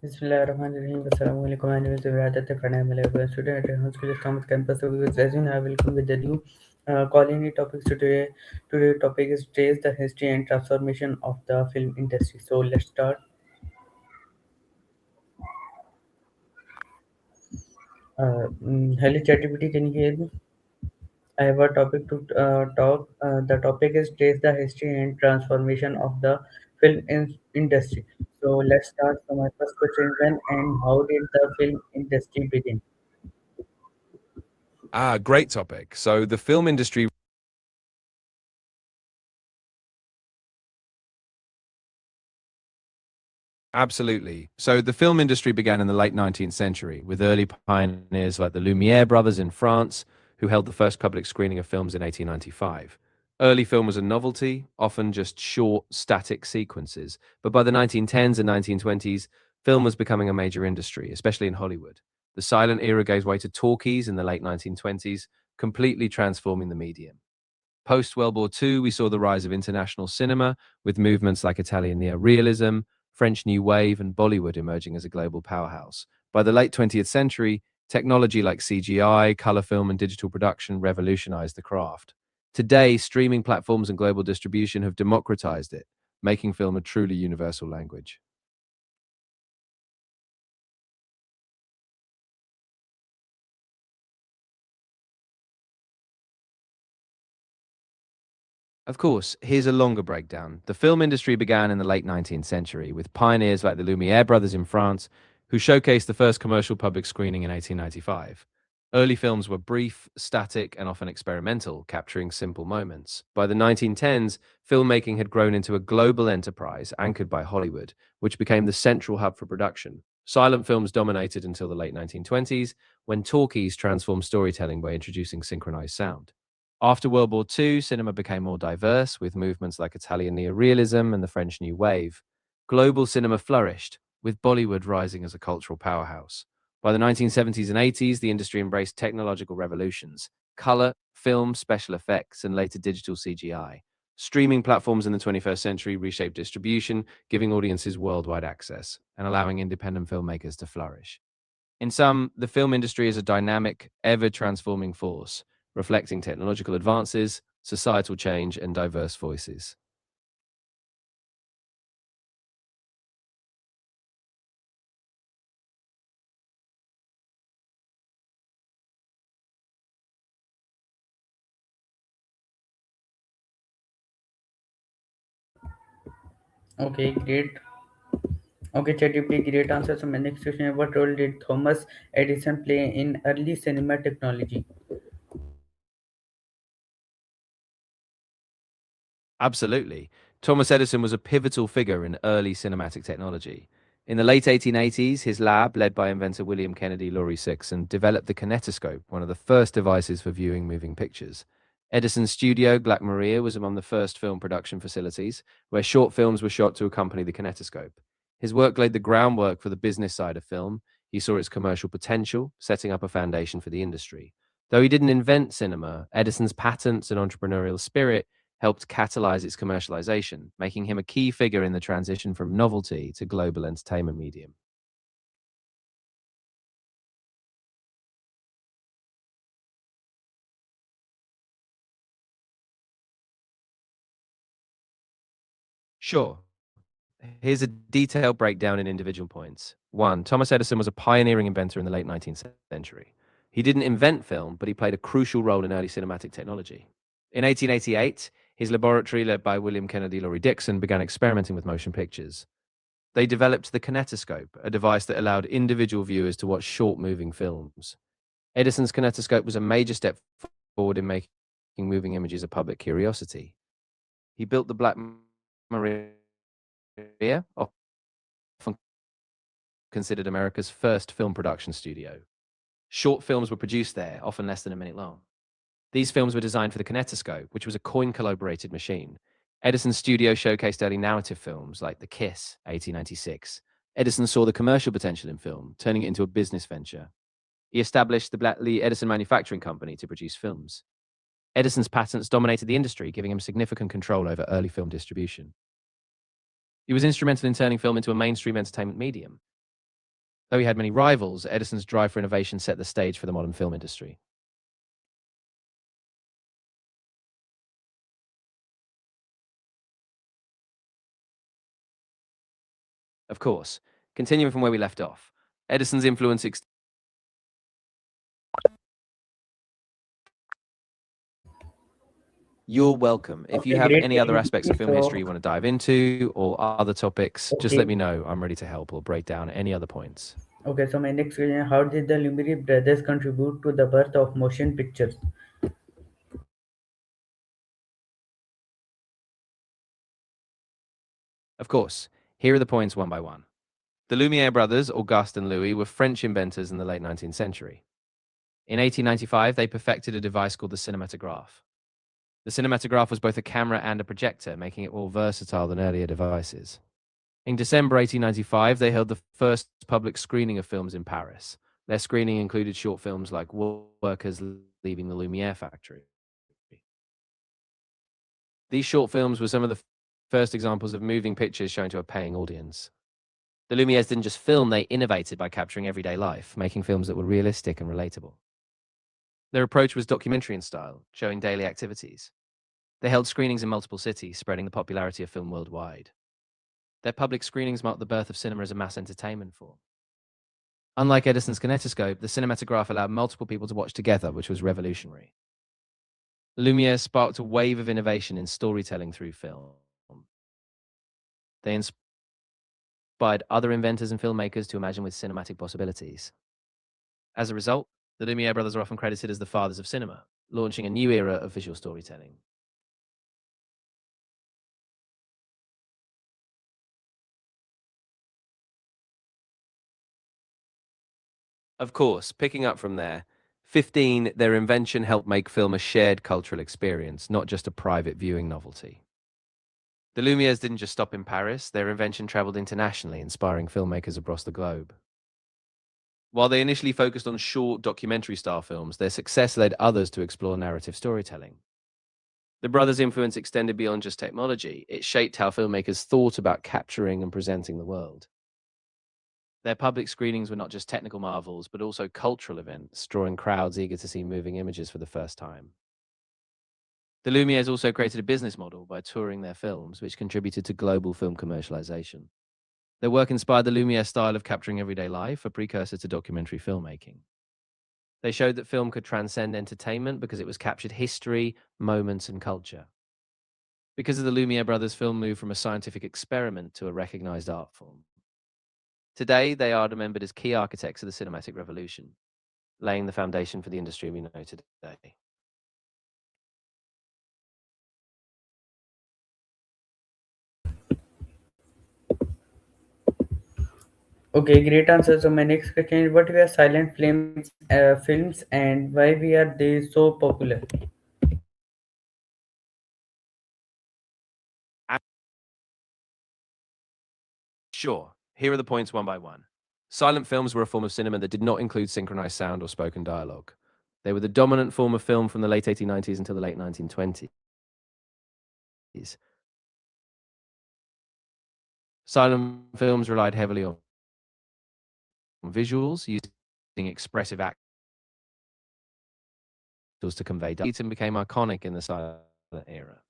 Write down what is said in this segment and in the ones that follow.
Bismillahirrahmanirrahim. Assalamualaikum. My name is Atif and I am a level student at Hospital Thomas campus of Wisconsin. I will come with the new CallAnnie topics today. Today's topic is trace the history and transformation of the film industry. So let's start. Hello, ChatGPT. Can you hear me? I have a topic to talk. The topic is trace the history and transformation of the industry. So let's start. So my first question is when and how did the film industry begin? Great topic. So the film industry, absolutely. So the film industry began in the late 19th century with early pioneers like the Lumière brothers in France, who held the first public screening of films in 1895. Early film was a novelty, often just short, static sequences. But by the 1910s and 1920s, film was becoming a major industry, especially in Hollywood. The silent era gave way to talkies in the late 1920s, completely transforming the medium. Post World War II, we saw the rise of international cinema with movements like Italian neorealism, French New Wave, and Bollywood emerging as a global powerhouse. By the late 20th century, technology like CGI, color film, and digital production revolutionized the craft. Today, streaming platforms and global distribution have democratized it, making film a truly universal language. Of course, here's a longer breakdown. The film industry began in the late 19th century with pioneers like the Lumière brothers in France, who showcased the first commercial public screening in 1895. Early films were brief, static, and often experimental, capturing simple moments. By the 1910s, filmmaking had grown into a global enterprise anchored by Hollywood, which became the central hub for production. Silent films dominated until the late 1920s, when talkies transformed storytelling by introducing synchronized sound. After World War II, cinema became more diverse, with movements like Italian neorealism and the French New Wave. Global cinema flourished, with Bollywood rising as a cultural powerhouse. By the 1970s and 80s, the industry embraced technological revolutions: color, film, special effects, and later digital CGI. Streaming platforms in the 21st century reshaped distribution, giving audiences worldwide access and allowing independent filmmakers to flourish. In sum, the film industry is a dynamic, ever transforming force, reflecting technological advances, societal change, and diverse voices. Okay, great. Okay, ChatGPT, great answer. So my next question is what role did Thomas Edison play in early cinema technology? Absolutely. Thomas Edison was a pivotal figure in early cinematic technology. In the late 1880s, his lab, led by inventor William Kennedy Laurie Sixon, developed the kinetoscope, one of the first devices for viewing moving pictures. Edison's studio, Black Maria, was among the first film production facilities, where short films were shot to accompany the kinetoscope. His work laid the groundwork for the business side of film. He saw its commercial potential, setting up a foundation for the industry. Though he didn't invent cinema, Edison's patents and entrepreneurial spirit helped catalyze its commercialization, making him a key figure in the transition from novelty to global entertainment medium. Sure. Here's a detailed breakdown in individual points. One, Thomas Edison was a pioneering inventor in the late 19th century. He didn't invent film, but he played a crucial role in early cinematic technology. In 1888, his laboratory, led by William Kennedy Laurie Dixon, began experimenting with motion pictures. They developed the kinetoscope, a device that allowed individual viewers to watch short moving films. Edison's kinetoscope was a major step forward in making moving images a public curiosity. He built the Black Maria, often considered America's first film production studio. Short films were produced there, often less than a minute long. These films were designed for the kinetoscope, which was a coin-collaborated machine. Edison's studio showcased early narrative films like The Kiss, 1896. Edison saw the commercial potential in film, turning it into a business venture. He established the Lee Edison Manufacturing Company to produce films. Edison's patents dominated the industry, giving him significant control over early film distribution. He was instrumental in turning film into a mainstream entertainment medium. Though he had many rivals, Edison's drive for innovation set the stage for the modern film industry. Of course, continuing from where we left off, Edison's influence. You're welcome. If you Okay, have great any other aspects of talking. film history you So, want to dive into or other topics, just let okay, me know. I'm ready to help or break down any other points. okay. So my next question: how did the Lumiere brothers contribute to the birth of motion pictures? Of course, here are the points one by one. The Lumière brothers, Auguste and Louis, were French inventors in the late 19th century. In 1895, they perfected a device called the cinematograph. The cinematograph was both a camera and a projector, making it more versatile than earlier devices. In December 1895, they held the first public screening of films in Paris. Their screening included short films like Workers Leaving the Lumière Factory. These short films were some of the first examples of moving pictures shown to a paying audience. The Lumieres didn't just film, they innovated by capturing everyday life, making films that were realistic and relatable. Their approach was documentary in style, showing daily activities. They held screenings in multiple cities, spreading the popularity of film worldwide. Their public screenings marked the birth of cinema as a mass entertainment form. Unlike Edison's kinetoscope, the cinematograph allowed multiple people to watch together, which was revolutionary. Lumiere sparked a wave of innovation in storytelling through film. They inspired other inventors and filmmakers to imagine with cinematic possibilities. As a result, the Lumiere brothers are often credited as the fathers of cinema, launching a new era of visual storytelling. Of course, picking up from there, 15, their invention helped make film a shared cultural experience, not just a private viewing novelty. The Lumieres didn't just stop in Paris, their invention traveled internationally, inspiring filmmakers across the globe. While they initially focused on short documentary style films, their success led others to explore narrative storytelling. The brothers' influence extended beyond just technology, it shaped how filmmakers thought about capturing and presenting the world. Their public screenings were not just technical marvels, but also cultural events, drawing crowds eager to see moving images for the first time. The Lumieres also created a business model by touring their films, which contributed to global film commercialization. Their work inspired the Lumiere style of capturing everyday life, a precursor to documentary filmmaking. They showed that film could transcend entertainment because it was captured history, moments, and culture. Because of the Lumiere brothers, film moved from a scientific experiment to a recognized art form. Today, they are remembered as key architects of the cinematic revolution, laying the foundation for the industry we know today. Okay, great answer. So my next question is: what were silent films, and why we are they so popular? Sure, here are the points one by one. Silent films were a form of cinema that did not include synchronized sound or spoken dialogue. They were the dominant form of film from the late 1890s until the late 1920s. Silent films relied heavily on visuals, using expressive actors to convey data, and became iconic in the silent era.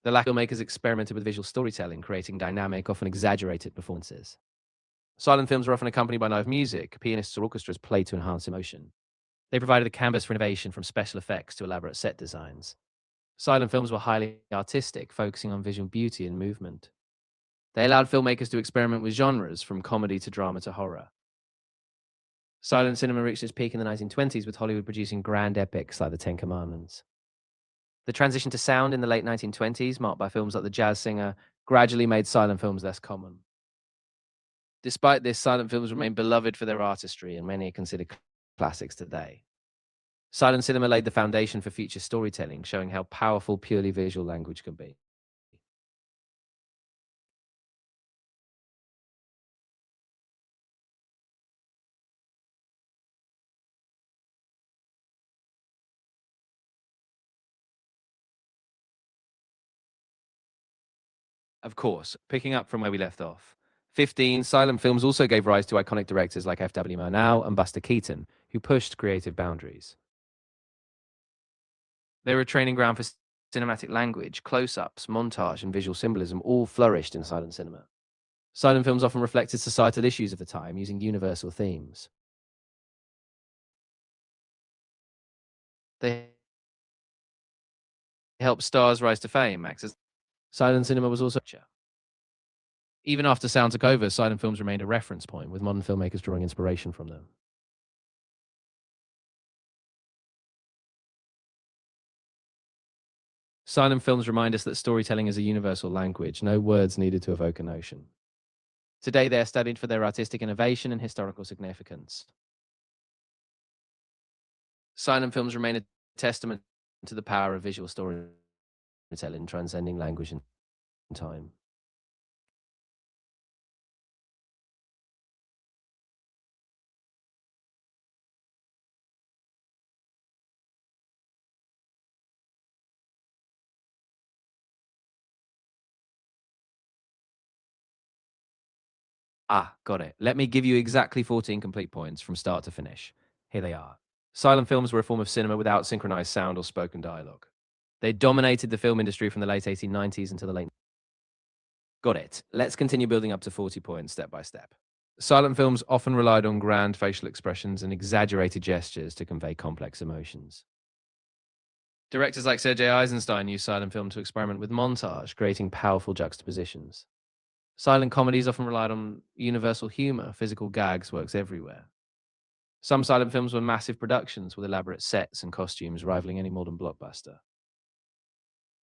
The lack of filmmakers experimented with visual storytelling, creating dynamic, often exaggerated performances. Silent films were often accompanied by live music. Pianists or orchestras played to enhance emotion. They provided a canvas for innovation from special effects to elaborate set designs. Silent films were highly artistic, focusing on visual beauty and movement. They allowed filmmakers to experiment with genres from comedy to drama to horror. Silent cinema reached its peak in the 1920s with Hollywood producing grand epics like The Ten Commandments. The transition to sound in the late 1920s, marked by films like The Jazz Singer, gradually made silent films less common. Despite this, silent films remain beloved for their artistry, and many are considered classics today. Silent cinema laid the foundation for future storytelling, showing how powerful purely visual language can be. Of course, picking up from where we left off, 15. Silent films also gave rise to iconic directors like F.W. Murnau and Buster Keaton, who pushed creative boundaries. They were a training ground for cinematic language, close-ups, montage, and visual symbolism all flourished in silent cinema. Silent films often reflected societal issues of the time using universal themes. They helped stars rise to fame. Access silent cinema was also even after sound took over, silent films remained a reference point, with modern filmmakers drawing inspiration from them. Silent films remind us that storytelling is a universal language, no words needed to evoke a notion. Today, they are studied for their artistic innovation and historical significance. Silent films remain a testament to the power of visual storytelling, transcending language and time. Ah, got it. Let me give you exactly 14 complete points from start to finish. Here they are. Silent films were a form of cinema without synchronized sound or spoken dialogue. They dominated the film industry from the late 1890s until the late. Got it. Let's continue building up to 40 points step by step. Silent films often relied on grand facial expressions and exaggerated gestures to convey complex emotions. Directors like Sergei Eisenstein used silent film to experiment with montage, creating powerful juxtapositions. Silent comedies often relied on universal humor, physical gags, works everywhere. Some silent films were massive productions with elaborate sets and costumes rivaling any modern blockbuster.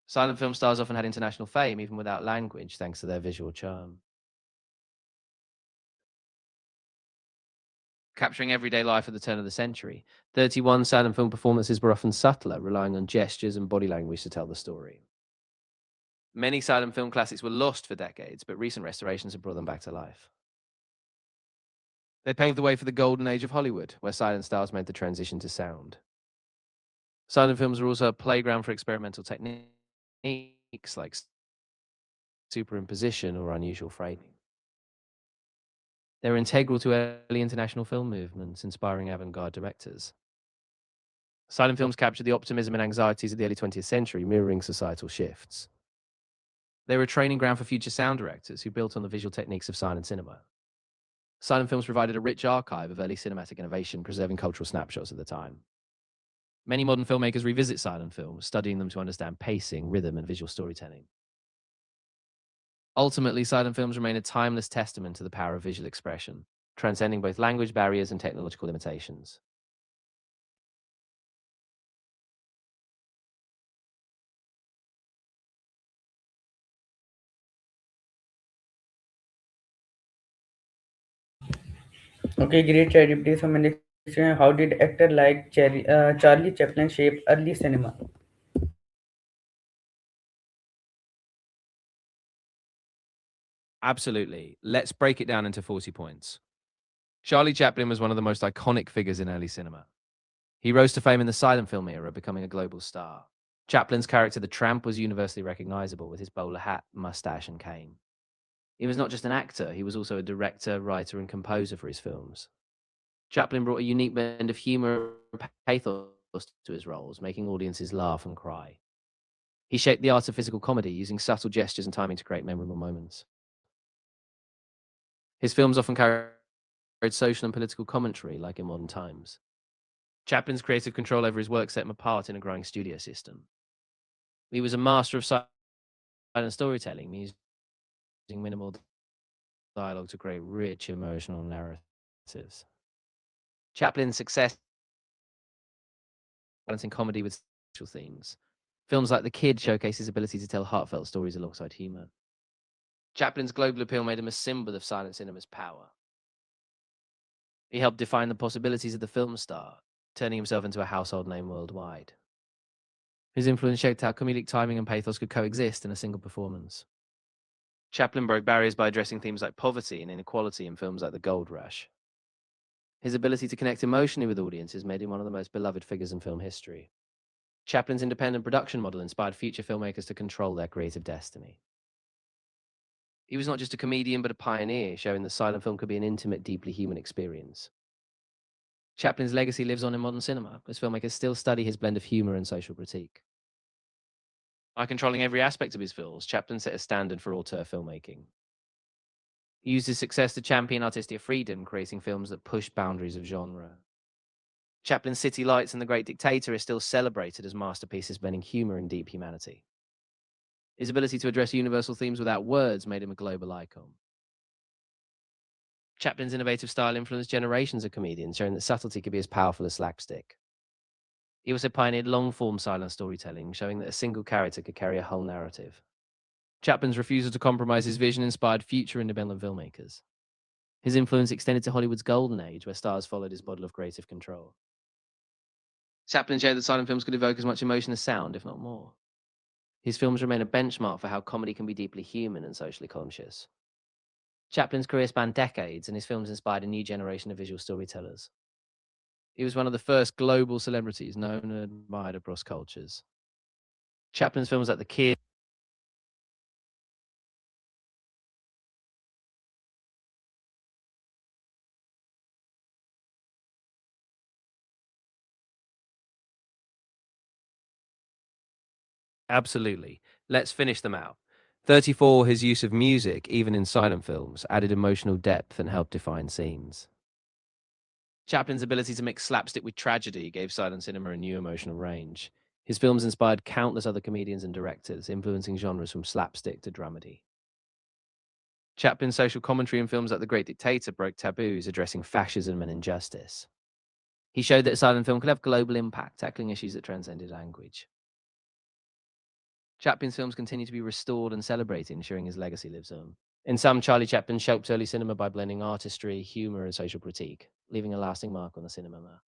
Silent film stars often had international fame even without language thanks to their visual charm. Capturing everyday life at the turn of the century, 31 silent film performances were often subtler, relying on gestures and body language to tell the story. Many silent film classics were lost for decades, but recent restorations have brought them back to life. They paved the way for the golden age of Hollywood, where silent stars made the transition to sound. Silent films were also a playground for experimental techniques like superimposition or unusual framing. They were integral to early international film movements, inspiring avant-garde directors. Silent films captured the optimism and anxieties of the early 20th century, mirroring societal shifts. They were a training ground for future sound directors who built on the visual techniques of silent cinema. Silent films provided a rich archive of early cinematic innovation, preserving cultural snapshots of the time. Many modern filmmakers revisit silent films, studying them to understand pacing, rhythm, and visual storytelling. Ultimately, silent films remain a timeless testament to the power of visual expression, transcending both language barriers and technological limitations. Okay, great charity. So my next question: how did actor like Charlie Chaplin shape early cinema? Absolutely. Let's break it down into 40 points. Charlie Chaplin was one of the most iconic figures in early cinema. He rose to fame in the silent film era, becoming a global star. Chaplin's character, the Tramp, was universally recognizable with his bowler hat, mustache, and cane. He was not just an actor, he was also a director, writer, and composer for his films. Chaplin brought a unique blend of humor and pathos to his roles, making audiences laugh and cry. He shaped the art of physical comedy, using subtle gestures and timing to create memorable moments. His films often carried social and political commentary, like in modern times. Chaplin's creative control over his work set him apart in a growing studio system. He was a master of silent storytelling, using minimal dialogue to create rich emotional narratives. Chaplin's success balancing comedy with social themes. Films like The Kid showcase his ability to tell heartfelt stories alongside humor. Chaplin's global appeal made him a symbol of silent cinema's power. He helped define the possibilities of the film star, turning himself into a household name worldwide. His influence shaped how comedic timing and pathos could coexist in a single performance. Chaplin broke barriers by addressing themes like poverty and inequality in films like The Gold Rush. His ability to connect emotionally with audiences made him one of the most beloved figures in film history. Chaplin's independent production model inspired future filmmakers to control their creative destiny. He was not just a comedian, but a pioneer, showing that silent film could be an intimate, deeply human experience. Chaplin's legacy lives on in modern cinema, as filmmakers still study his blend of humor and social critique. By controlling every aspect of his films, Chaplin set a standard for auteur filmmaking. He used his success to champion artistic freedom, creating films that pushed boundaries of genre. Chaplin's City Lights and The Great Dictator are still celebrated as masterpieces blending humor and deep humanity. His ability to address universal themes without words made him a global icon. Chaplin's innovative style influenced generations of comedians, showing that subtlety could be as powerful as slapstick. He also pioneered long-form silent storytelling, showing that a single character could carry a whole narrative. Chaplin's refusal to compromise his vision inspired future independent filmmakers. His influence extended to Hollywood's golden age, where stars followed his model of creative control. Chaplin showed that silent films could evoke as much emotion as sound, if not more. His films remain a benchmark for how comedy can be deeply human and socially conscious. Chaplin's career spanned decades, and his films inspired a new generation of visual storytellers. He was one of the first global celebrities known and admired across cultures. Chaplin's films like The Kid. Absolutely. Let's finish them out. 34, his use of music, even in silent films, added emotional depth and helped define scenes. Chaplin's ability to mix slapstick with tragedy gave silent cinema a new emotional range. His films inspired countless other comedians and directors, influencing genres from slapstick to dramedy. Chaplin's social commentary in films like The Great Dictator broke taboos, addressing fascism and injustice. He showed that silent film could have global impact, tackling issues that transcended language. Chaplin's films continue to be restored and celebrated, ensuring his legacy lives on. In some, Charlie Chaplin shaped early cinema by blending artistry, humor, and social critique, leaving a lasting mark on the cinema map.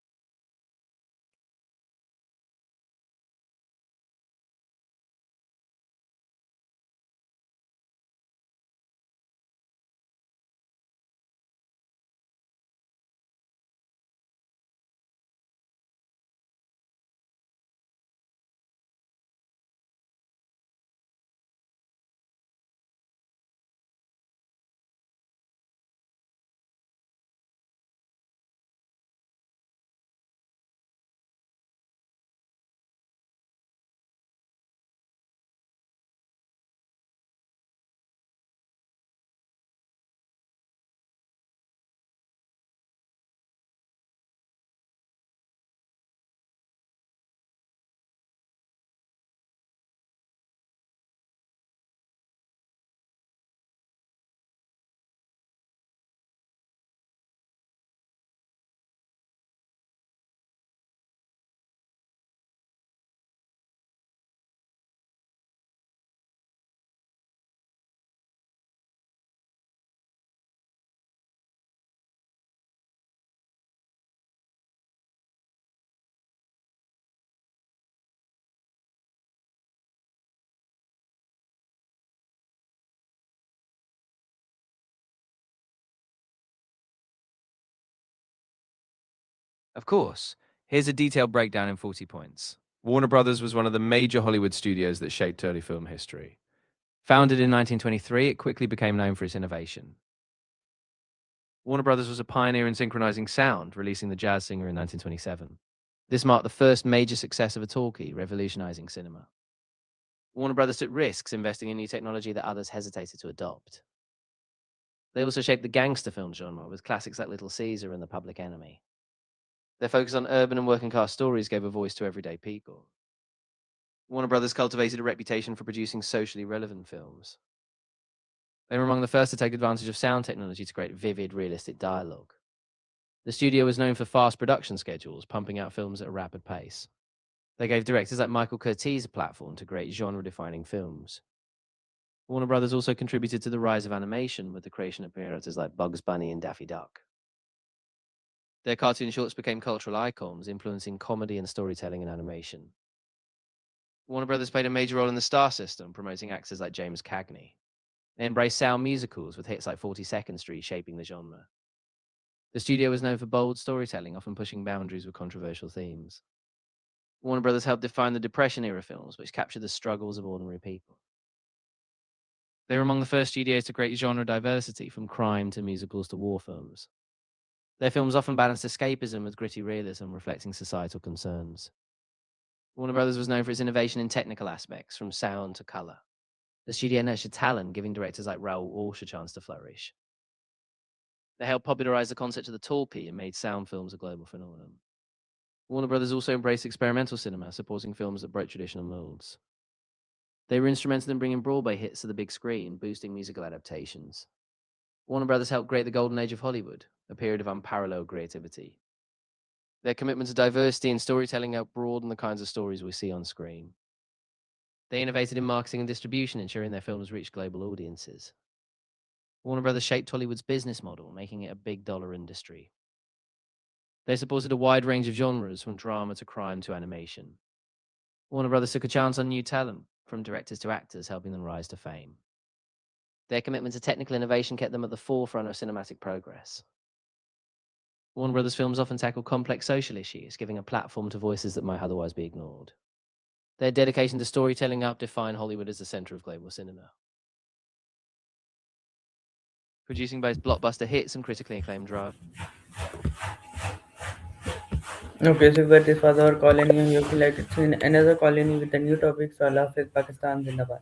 Of course. Here's a detailed breakdown in 40 points. Warner Brothers was one of the major Hollywood studios that shaped early film history. Founded in 1923, it quickly became known for its innovation. Warner Brothers was a pioneer in synchronizing sound, releasing The Jazz Singer in 1927. This marked the first major success of a talkie, revolutionizing cinema. Warner Brothers took risks, investing in new technology that others hesitated to adopt. They also shaped the gangster film genre with classics like Little Caesar and The Public Enemy. Their focus on urban and working class stories gave a voice to everyday people. Warner Brothers cultivated a reputation for producing socially relevant films. They were among the first to take advantage of sound technology to create vivid, realistic dialogue. The studio was known for fast production schedules, pumping out films at a rapid pace. They gave directors like Michael Curtiz a platform to create genre-defining films. Warner Brothers also contributed to the rise of animation with the creation of characters like Bugs Bunny and Daffy Duck. Their cartoon shorts became cultural icons, influencing comedy and storytelling in animation. Warner Brothers played a major role in the star system, promoting actors like James Cagney. They embraced sound musicals with hits like 42nd Street shaping the genre. The studio was known for bold storytelling, often pushing boundaries with controversial themes. Warner Brothers helped define the Depression era films, which captured the struggles of ordinary people. They were among the first studios to create genre diversity, from crime to musicals to war films. Their films often balanced escapism with gritty realism, reflecting societal concerns. Warner Brothers was known for its innovation in technical aspects, from sound to color. The studio nurtured talent, giving directors like Raoul Walsh a chance to flourish. They helped popularize the concept of the talkie and made sound films a global phenomenon. Warner Brothers also embraced experimental cinema, supporting films that broke traditional molds. They were instrumental in bringing Broadway hits to the big screen, boosting musical adaptations. Warner Brothers helped create the golden age of Hollywood, a period of unparalleled creativity. Their commitment to diversity in storytelling helped broaden the kinds of stories we see on screen. They innovated in marketing and distribution, ensuring their films reached global audiences. Warner Brothers shaped Hollywood's business model, making it a big dollar industry. They supported a wide range of genres, from drama to crime to animation. Warner Brothers took a chance on new talent, from directors to actors, helping them rise to fame. Their commitment to technical innovation kept them at the forefront of cinematic progress. Warner Brothers films often tackle complex social issues, giving a platform to voices that might otherwise be ignored. Their dedication to storytelling helped define Hollywood as the center of global cinema. Producing both blockbuster hits and critically acclaimed dramas. Okay, so but this was our colony. I hope you like it. So in another colony with a new topic. So Allah Hafiz, Pakistan Zindabad.